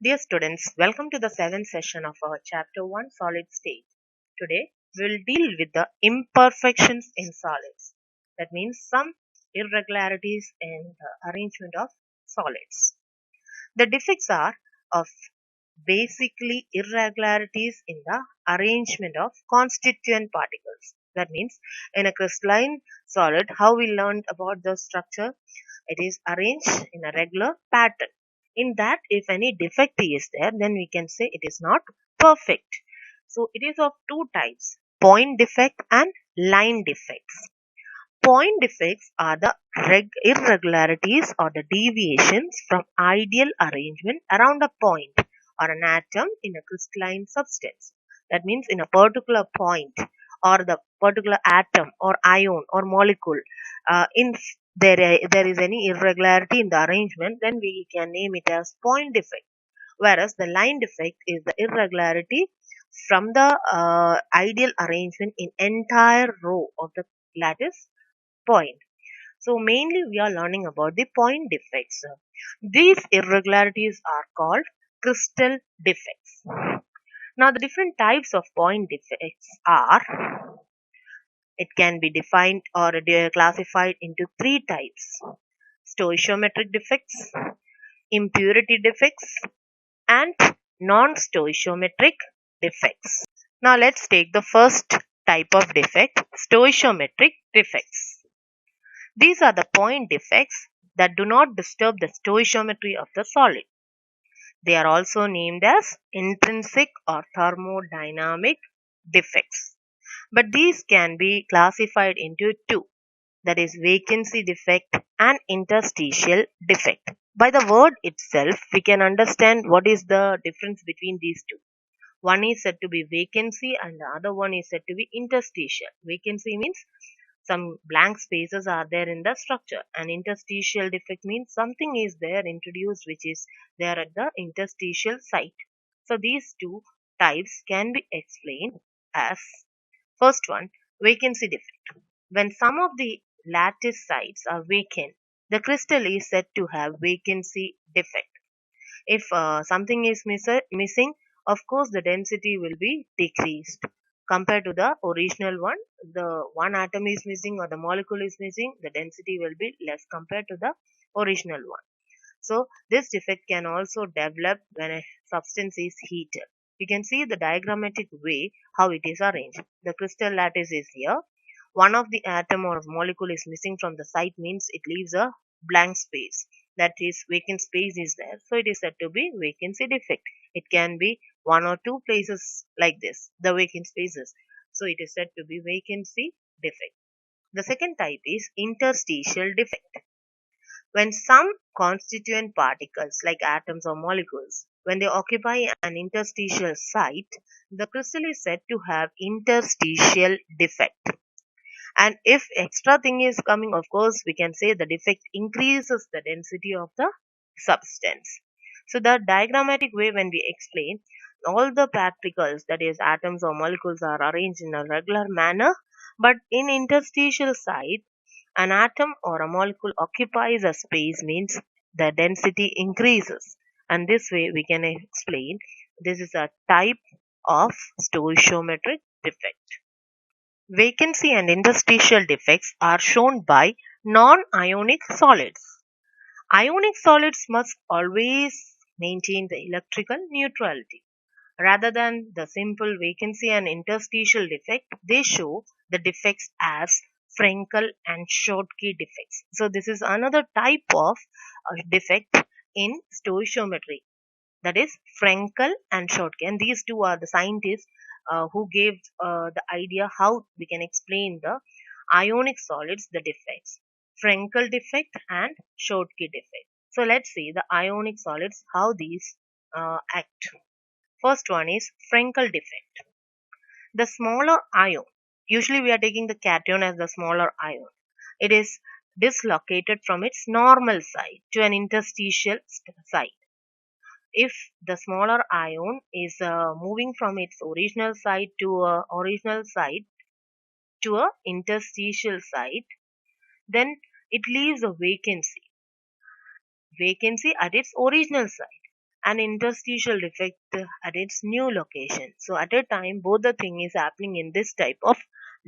Dear students, welcome to the 7th session of our Chapter 1 Solid State. Today, we will deal with the imperfections in solids. That means some irregularities in the arrangement of solids. The defects are of basically irregularities in the arrangement of constituent particles. That means in a crystalline solid, how we learned about the structure, it is arranged in a regular pattern. In that, if any defect is there, then we can say it is not perfect. So it is of two types, point defect and line defects. Point defects are the irregularities or the deviations from ideal arrangement around a point or an atom in a crystalline substance. That means in a particular point or the particular atom or ion or molecule, in there is any irregularity in the arrangement, then we can name it as point defect. Whereas the line defect is the irregularity from the ideal arrangement in entire row of the lattice point. So mainly we are learning about the point defects. These irregularities are called crystal defects. Now the different types of point defects are, it can be defined or classified into three types: stoichiometric defects, impurity defects, and non-stoichiometric defects. Now let's take the first type of defect, stoichiometric defects. These are the point defects that do not disturb the stoichiometry of the solid. They are also named as intrinsic or thermodynamic defects. But these can be classified into two, that is vacancy defect and interstitial defect. By the word itself, we can understand what is the difference between these two. One is said to be vacancy and the other one is said to be interstitial. Vacancy means some blank spaces are there in the structure, and interstitial defect means something is there introduced which is there at the interstitial site. So these two types can be explained as, first one, vacancy defect. When some of the lattice sites are vacant, the crystal is said to have vacancy defect. If something is missing, of course the density will be decreased compared to the original one. The one atom is missing or the molecule is missing, the density will be less compared to the original one. So this defect can also develop when a substance is heated. You can see the diagrammatic way how it is arranged. The crystal lattice is here. One of the atom or molecule is missing from the site means it leaves a blank space. That is, vacant space is there. So it is said to be vacancy defect. It can be one or two places like this, the vacant spaces. So it is said to be vacancy defect. The second type is interstitial defect. When some constituent particles like atoms or molecules, when they occupy an interstitial site, the crystal is said to have interstitial defect. And if extra thing is coming, of course, we can say the defect increases the density of the substance. So the diagrammatic way when we explain, all the particles, that is atoms or molecules, are arranged in a regular manner, but in interstitial site, an atom or a molecule occupies a space means the density increases. And this way we can explain this is a type of stoichiometric defect. Vacancy and interstitial defects are shown by non-ionic solids. Ionic solids must always maintain the electrical neutrality. Rather than the simple vacancy and interstitial defect, they show the defects as Frenkel and Chpt defects. So this is another type of defect in stoichiometry, that is Frenkel and Chpt. And these two are the scientists who gave the idea how we can explain the ionic solids, the defects, Frenkel defect and Chpt defect. So let's see the ionic solids, how these act. First one is Frenkel defect. The smaller ion, usually we are taking the cation as the smaller ion, it is dislocated from its normal side to an interstitial site. If the smaller ion is moving from its original site to a interstitial site, then it leaves a vacancy at its original site. an interstitial defect at its new location. So at a time, both the thing is happening in this type of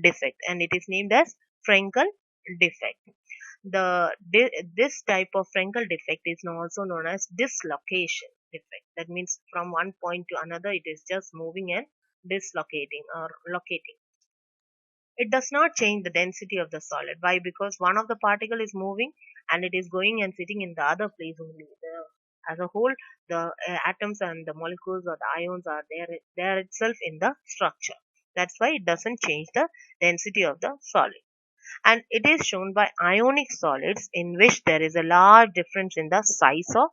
defect, and it is named as Frankel defect. This type of Frankel defect is now also known as dislocation defect. That means from one point to another, it is just moving and dislocating or locating. It does not change the density of the solid. Why? Because one of the particle is moving and it is going and sitting in the other place only. As a whole, the atoms and the molecules or the ions are there itself in the structure. That's why it doesn't change the density of the solid. And it is shown by ionic solids in which there is a large difference in the size of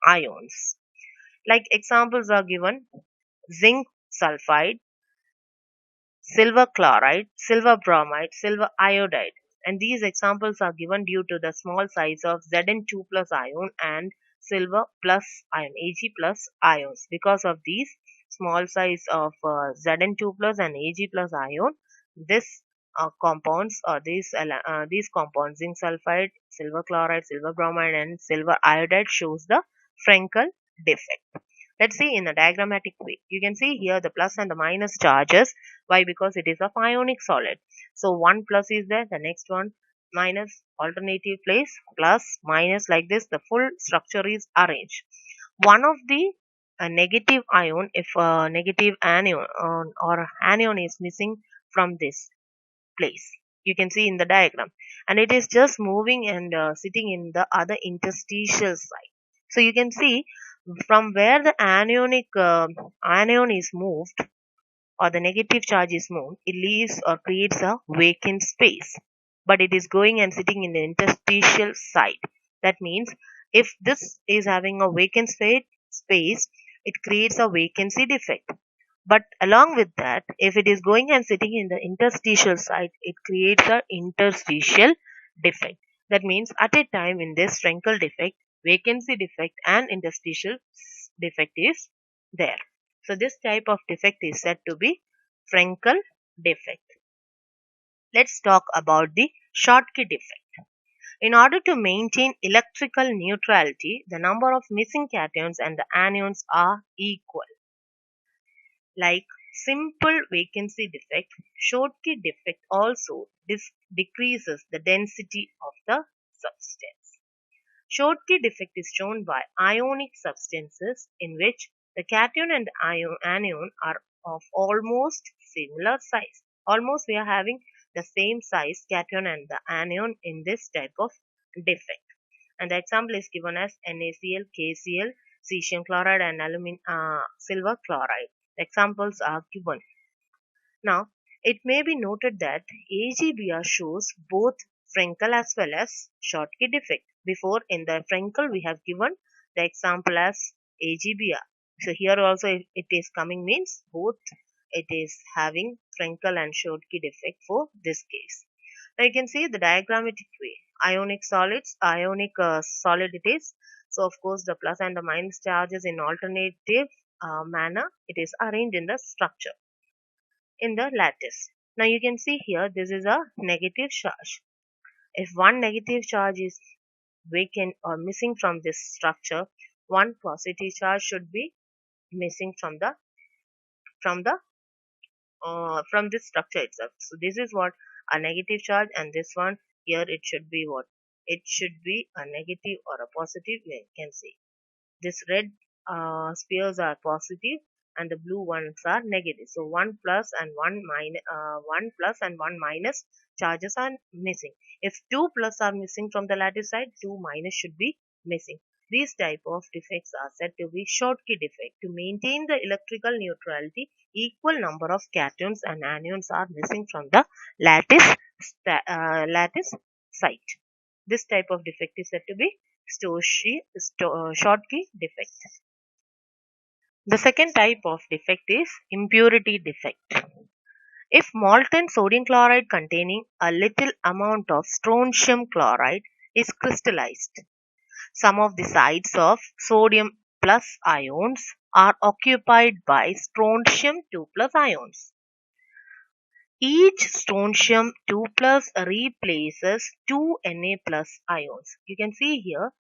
ions. Like examples are given: zinc sulfide, silver chloride, silver bromide, silver iodide. And these examples are given due to the small size of Zn2 plus ion and silver plus ion, Ag plus ions. Because of these small size of Zn2 plus and Ag plus ion, this compounds or these compounds, zinc sulfide, silver chloride, silver bromide, and silver iodide, shows the Frankel defect. Let's see in a diagrammatic way. You can see here the plus and the minus charges. Why? Because it is a ionic solid. So one plus is there, the next one minus, alternative place, plus, minus, like this the full structure is arranged. One of the negative ion, if a negative anion or anion is missing from this place, you can see in the diagram, and it is just moving and sitting in the other interstitial site. So you can see from where the anion is moved or the negative charge is moved, it leaves or creates a vacant space, but it is going and sitting in the interstitial site. That means if this is having a vacant space, it creates a vacancy defect. But along with that, if it is going and sitting in the interstitial site, it creates a interstitial defect. That means at a time in this Frankel defect, vacancy defect and interstitial defect is there. So this type of defect is said to be Frankel defect. Let's talk about the Chpt defect. In order to maintain electrical neutrality, the number of missing cations and the anions are equal. Like simple vacancy defect, Chpt defect also decreases the density of the substance. Chpt defect is shown by ionic substances in which the cation and anion are of almost similar size. Almost we are having the same size cation and the anion in this type of defect. And the example is given as NaCl, KCl, cesium chloride, and silver chloride. The examples are given. Now, it may be noted that AgBr shows both Frankel as well as Chpt defect. Before in the Frankel we have given the example as AgBr. So here also it is coming means both it is having Frankel and Chpt defect for this case. Now you can see the diagrammatic way. Ionic solid it is. So of course the plus and the minus charges in alternative manner, it is arranged in the structure in the lattice. Now you can see here this is a negative charge. If one negative charge is vacant or missing from this structure, one positive charge should be missing from this structure itself. So this is what a negative charge, and this one here it should be what? It should be a negative or a positive, you can say. This red spheres are positive and the blue ones are negative. So one plus and one minus charges are missing. If two plus are missing from the lattice side, two minus should be missing. These type of defects are said to be Chpt defect. To maintain the electrical neutrality, equal number of cations and anions are missing from the lattice site. This type of defect is said to be Chpt defect. The second type of defect is impurity defect. If molten sodium chloride containing a little amount of strontium chloride is crystallized, some of the sites of sodium plus ions are occupied by strontium 2 plus ions. Each strontium 2 plus replaces two Na plus ions. You can see here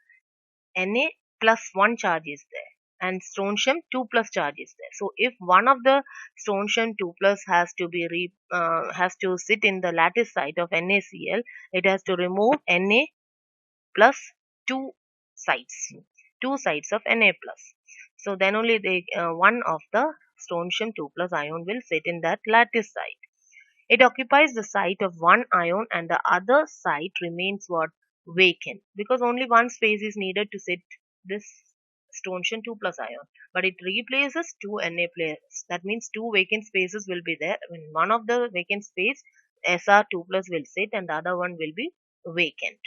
Na plus 1 charge is there. and strontium 2 plus charge is there. So if one of the strontium 2 plus has to sit in the lattice site of NaCl, it has to remove Na plus two sides, two sides of Na plus. So then only one of the strontium 2 plus ion will sit in that lattice site. It occupies the site of one ion and the other site remains what? Vacant, because only one space is needed to sit this strontium 2 plus ion, but it replaces two Na pairs. That means two vacant spaces will be there. When one of the vacant space Sr2 plus will sit and the other one will be vacant.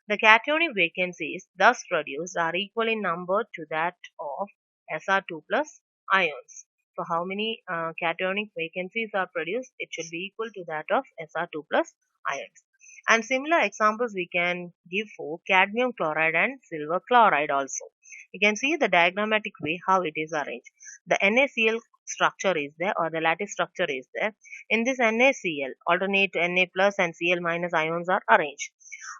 The cationic vacancies thus produced are equal in number to that of Sr2 plus ions. So how many cationic vacancies are produced? It should be equal to that of Sr2 plus ions. And similar examples we can give for cadmium chloride and silver chloride also. You can see the diagrammatic way how it is arranged. The NaCl structure is there, or the lattice structure is there. In this NaCl, alternate Na plus and Cl minus ions are arranged.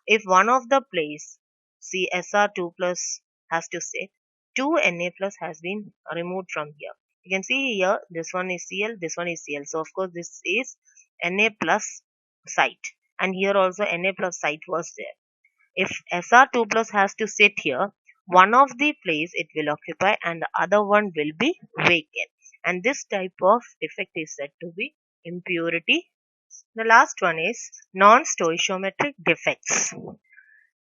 If one of the place CSR2 plus has to sit, 2 Na plus has been removed from here. You can see here this one is Cl, this one is Cl. So of course this is Na plus site, and here also Na plus site was there. If Sr2 plus has to sit here, one of the place it will occupy and the other one will be vacant. And this type of defect is said to be impurity. The last one is non-stoichiometric defects.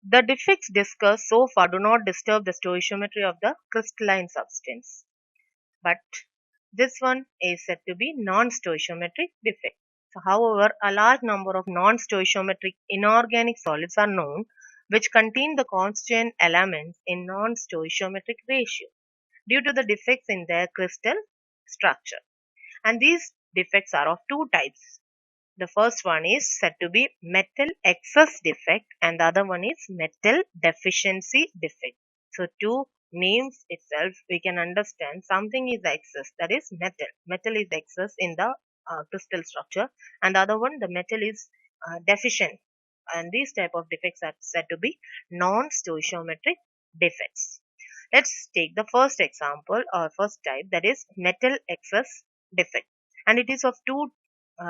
The defects discussed so far do not disturb the stoichiometry of the crystalline substance, but this one is said to be non-stoichiometric defect. So, however, a large number of non-stoichiometric inorganic solids are known which contain the constant elements in non-stoichiometric ratio due to the defects in their crystal structure. And these defects are of two types. The first one is said to be metal excess defect and the other one is metal deficiency defect. So two names itself we can understand something is excess, that is metal. Metal is excess in the crystal structure, and the other one the metal is deficient, and these type of defects are said to be non-stoichiometric defects. Let's take the first example or first type, that is metal excess defect, and it is of two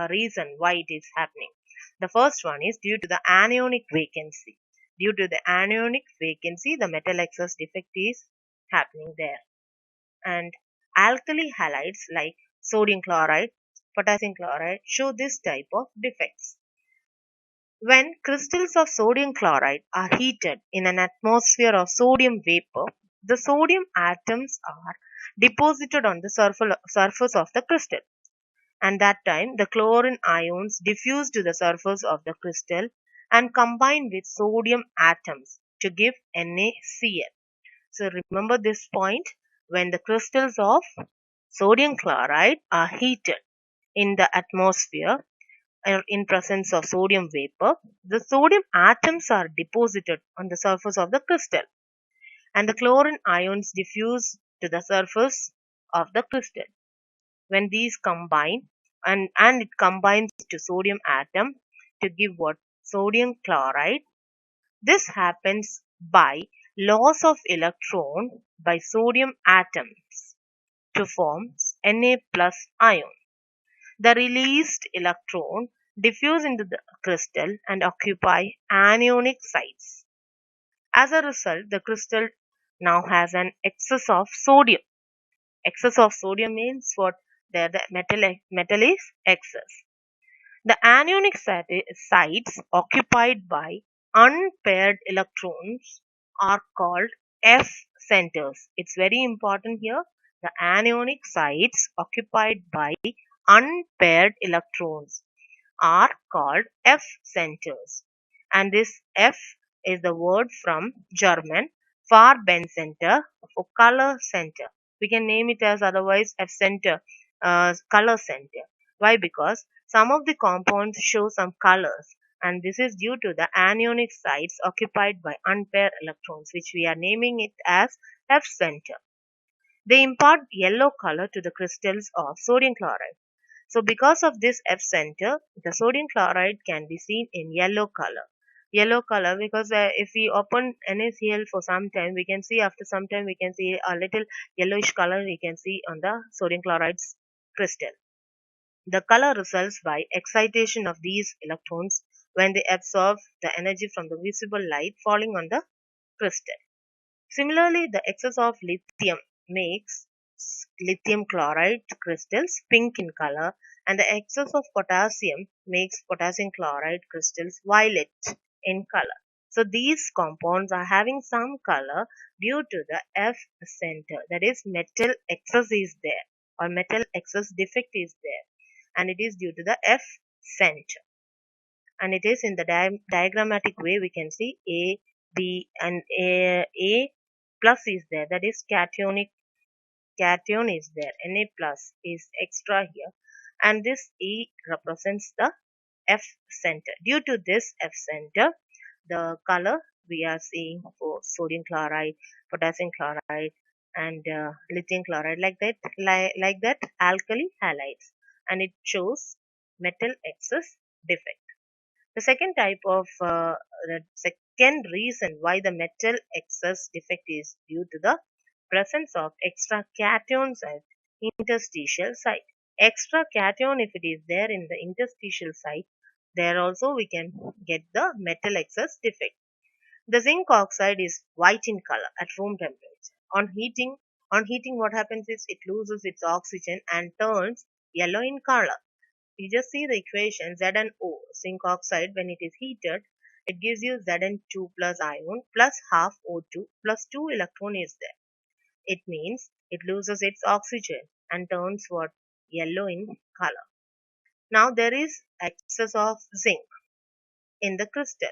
reason why it is happening. The first one is due to the anionic vacancy. Due to the anionic vacancy, the metal excess defect is happening there. And alkali halides like sodium chloride, potassium chloride show this type of defects. When crystals of sodium chloride are heated in an atmosphere of sodium vapor, the sodium atoms are deposited on the surface of the crystal, and that time the chlorine ions diffuse to the surface of the crystal and combine with sodium atoms to give NaCl. So remember this point, when the crystals of sodium chloride are heated in the atmosphere in presence of sodium vapor, the sodium atoms are deposited on the surface of the crystal and the chlorine ions diffuse to the surface of the crystal. When these combine, and it combines to sodium atom to give what? Sodium chloride. This happens by loss of electron by sodium atoms to form Na plus ion. The released electron diffuse into the crystal and occupy anionic sites. As a result, the crystal now has an excess of sodium. Excess of sodium means what? There the metal is excess. The anionic sites occupied by unpaired electrons are called F centers. It's very important here. The anionic sites occupied by unpaired electrons are called F centers. And this F is the word from German Farbencenter for color center. We can name it as otherwise F center, color center. Why? Because some of the compounds show some colors, and this is due to the anionic sites occupied by unpaired electrons, which we are naming it as F center. They impart yellow color to the crystals of sodium chloride. So because of this F center, the sodium chloride can be seen in yellow color. yellow color because if we open NaCl for some time, we can see after some time we can see a little yellowish color we can see on the sodium chloride's crystal. The color results by excitation of these electrons when they absorb the energy from the visible light falling on the crystal. Similarly, the excess of lithium makes lithium chloride crystals pink in color, and the excess of potassium makes potassium chloride crystals violet in color. So these compounds are having some color due to the F center, that is metal excess is there or metal excess defect is there, and it is due to the F center. And it is in the diagrammatic way we can see A, B and A plus is there, that is cation is there, Na plus is extra here, and this E represents the F center. Due to this F center, the color we are seeing for sodium chloride, potassium chloride and lithium chloride like that alkali halides, and it shows metal excess defect. The second type of the second reason why the metal excess defect is due to the presence of extra cations at interstitial site. Extra cation, if it is there in the interstitial site, there also we can get the metal excess defect. The zinc oxide is white in color at room temperature. On heating, what happens is it loses its oxygen and turns yellow in color. You just see the equation ZnO, zinc oxide, when it is heated, it gives you Zn2 plus ion plus half O2 plus 2 electron is there. It means it loses its oxygen and turns what? Yellow in color. Now there is excess of zinc in the crystal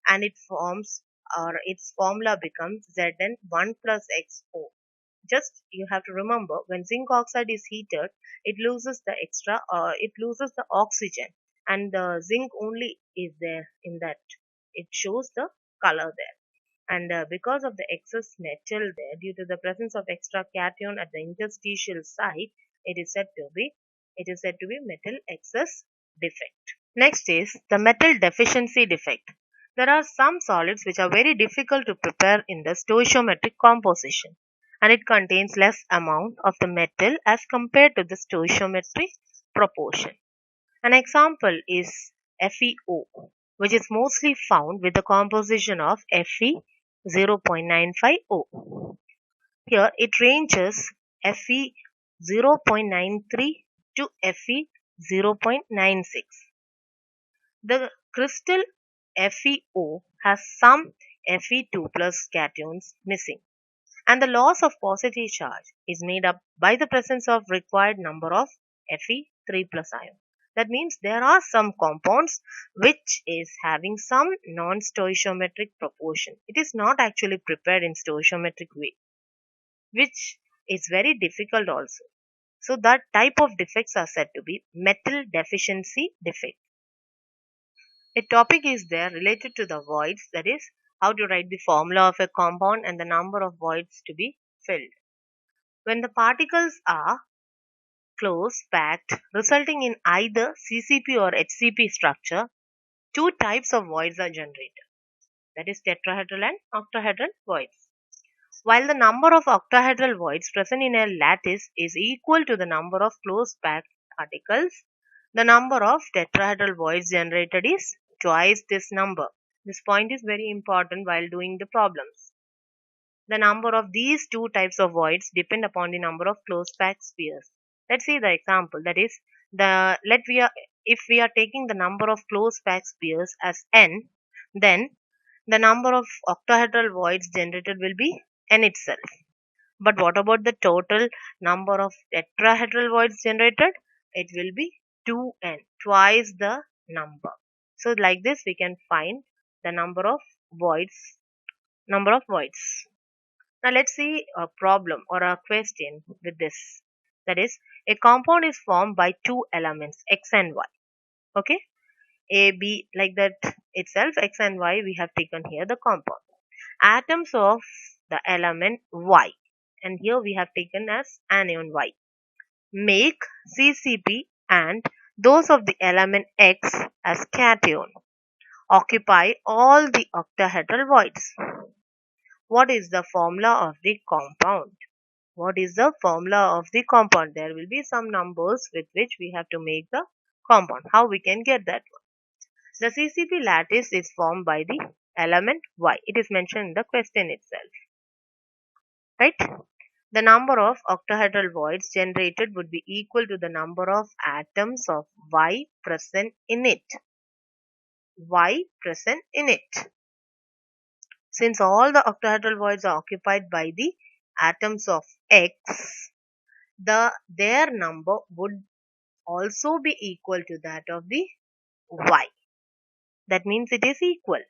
and it forms or its formula becomes Zn1 plus XO. Just you have to remember, when zinc oxide is heated, it loses the it loses the oxygen, and the zinc only is there in that. It shows the color there, and because of the excess metal there, due to the presence of extra cation at the interstitial site, it is said to be metal excess defect. Next is the metal deficiency defect. There are some solids which are very difficult to prepare in the stoichiometric composition, and it contains less amount of the metal as compared to the stoichiometric proportion. An example is FeO, which is mostly found with the composition of Fe 0.95O. Here it ranges Fe 0.93 to Fe 0.96. The crystal FeO has some Fe2 plus cations missing, and the loss of positive charge is made up by the presence of required number of Fe3 plus ion. That means there are some compounds which is having some non-stoichiometric proportion. It is not actually prepared in stoichiometric way, which is very difficult also. So that type of defects are said to be metal deficiency defect. A topic is there related to the voids, that is how to write the formula of a compound and the number of voids to be filled. When the particles are close packed, resulting in either CCP or HCP structure, two types of voids are generated, that is tetrahedral and octahedral voids. While the number of octahedral voids present in a lattice is equal to the number of close packed particles, the number of tetrahedral voids generated is twice this number. This point is very important while doing the problems. The number of these two types of voids depend upon the number of close packed spheres. Let's see the example. That is, if we are taking the number of close packed spheres as n, then the number of octahedral voids generated will be n itself. But what about the total number of tetrahedral voids generated? It will be 2n, twice the number. So like this we can find the number of voids. Now let's see a problem or a question with this. That is, a compound is formed by two elements x and y. Okay, A, B, like that itself, x and y we have taken here the compound. Atoms of the element y, and here we have taken as anion y, make CCP, and those of the element x as cation. occupy all the octahedral voids. What is the formula of the compound? What is the formula of the compound? There will be some numbers with which we have to make the compound. How we can get that one? The CCP lattice is formed by the element Y. It is mentioned in the question itself. Right? The number of octahedral voids generated would be equal to the number of atoms of Y present in it. Y present in it. Since all the octahedral voids are occupied by the atoms of X, their number would also be equal to that of the Y. That means it is equal.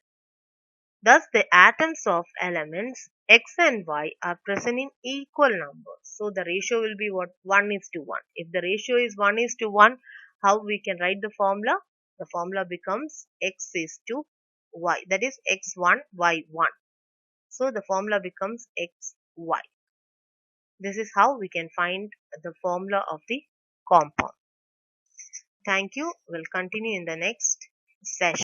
Thus, the atoms of elements X and Y are present in equal numbers. So, the ratio will be what? 1 is to 1. If the ratio is 1 is to 1, how we can write the formula? The formula becomes X is to Y. That is X1, Y1. So, the formula becomes XY. This is how we can find the formula of the compound. Thank you. We'll continue in the next session.